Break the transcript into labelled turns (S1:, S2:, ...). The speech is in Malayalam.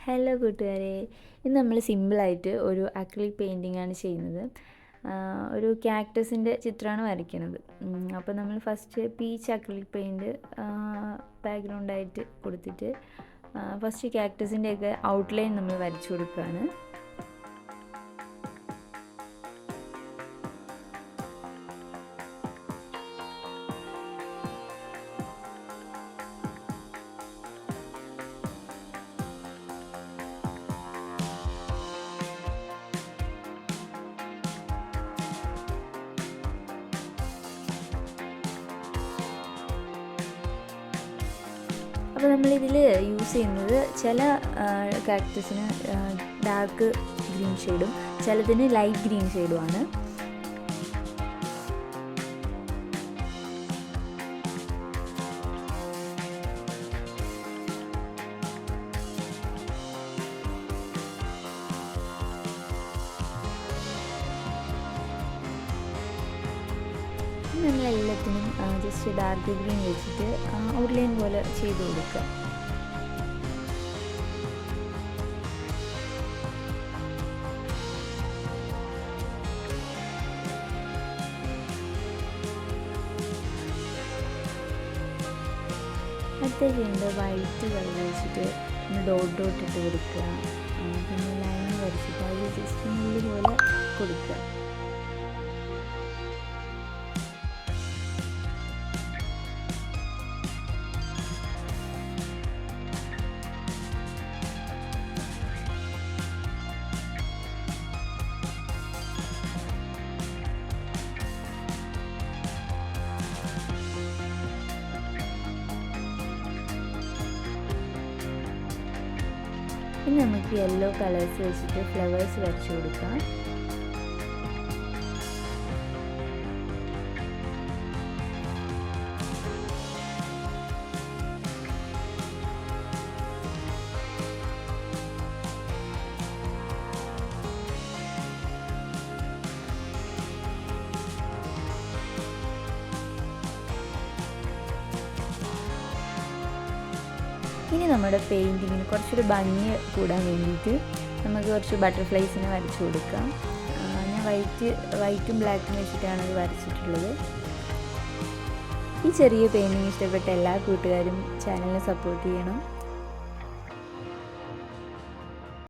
S1: ഹലോ കൂട്ടുകാരെ, ഇന്ന് നമ്മൾ സിമ്പിളായിട്ട് ഒരു അക്രിലിക് പെയിൻറ്റിംഗ് ആണ് ചെയ്യുന്നത്. ഒരു ക്യാക്ടസിൻ്റെ ചിത്രമാണ് വരയ്ക്കുന്നത്. അപ്പോൾ നമ്മൾ ഫസ്റ്റ് പീച്ച് അക്രിലിക് പെയിൻറ്റ് ബാക്ക്ഗ്രൗണ്ടായിട്ട് കൊടുത്തിട്ട് ഫസ്റ്റ് ക്യാക്ടസിൻ്റെയൊക്കെ ഔട്ട്ലൈൻ നമ്മൾ വരച്ചു കൊടുക്കുകയാണ്. അപ്പോൾ നമ്മളിതിൽ യൂസ് ചെയ്യുന്നത് ചില കാക്ടസിന് ഡാർക്ക് ഗ്രീൻ ഷെയ്ഡും ചിലതിന് ലൈറ്റ് ഗ്രീൻ ഷെയ്ഡുമാണ്. നമ്മളെല്ലാത്തിനും ജസ്റ്റ് ഡാർക്ക് ഗ്രീൻ വെച്ചിട്ട് ഔട്ട്ലൈൻ പോലെ ചെയ്ത് കൊടുക്കുക. അടുത്ത ചെയ്യേണ്ടത് വൈറ്റ് കളർ വെച്ചിട്ട് ഡോട്ട് ഡോട്ട് ഇട്ട് കൊടുക്കുക. പിന്നെ ലൈൻ വരച്ചിട്ട് അത് ജസ്റ്റ് മുള്ളി പോലെ കൊടുക്കുക. ഇനി നമുക്ക് യെല്ലോ കളേഴ്സ് വെച്ചിട്ട് ഫ്ലവേഴ്സ് വരച്ചു കൊടുക്കാം. ഇനി നമ്മുടെ പെയിൻറ്റിങ്ങിന് കുറച്ചൊരു ഭംഗി കൂടാൻ വേണ്ടിയിട്ട് നമുക്ക് കുറച്ച് ബട്ടർഫ്ലൈസിനെ വരച്ചു കൊടുക്കാം. ഞാൻ വൈറ്റും ബ്ലാക്കും വെച്ചിട്ടാണ് ഇത് വരച്ചിട്ടുള്ളത്. ഈ ചെറിയ പെയിൻറ്റിങ് ഇഷ്ടപ്പെട്ട എല്ലാ കൂട്ടുകാരും ചാനലിനെ സപ്പോർട്ട് ചെയ്യണം.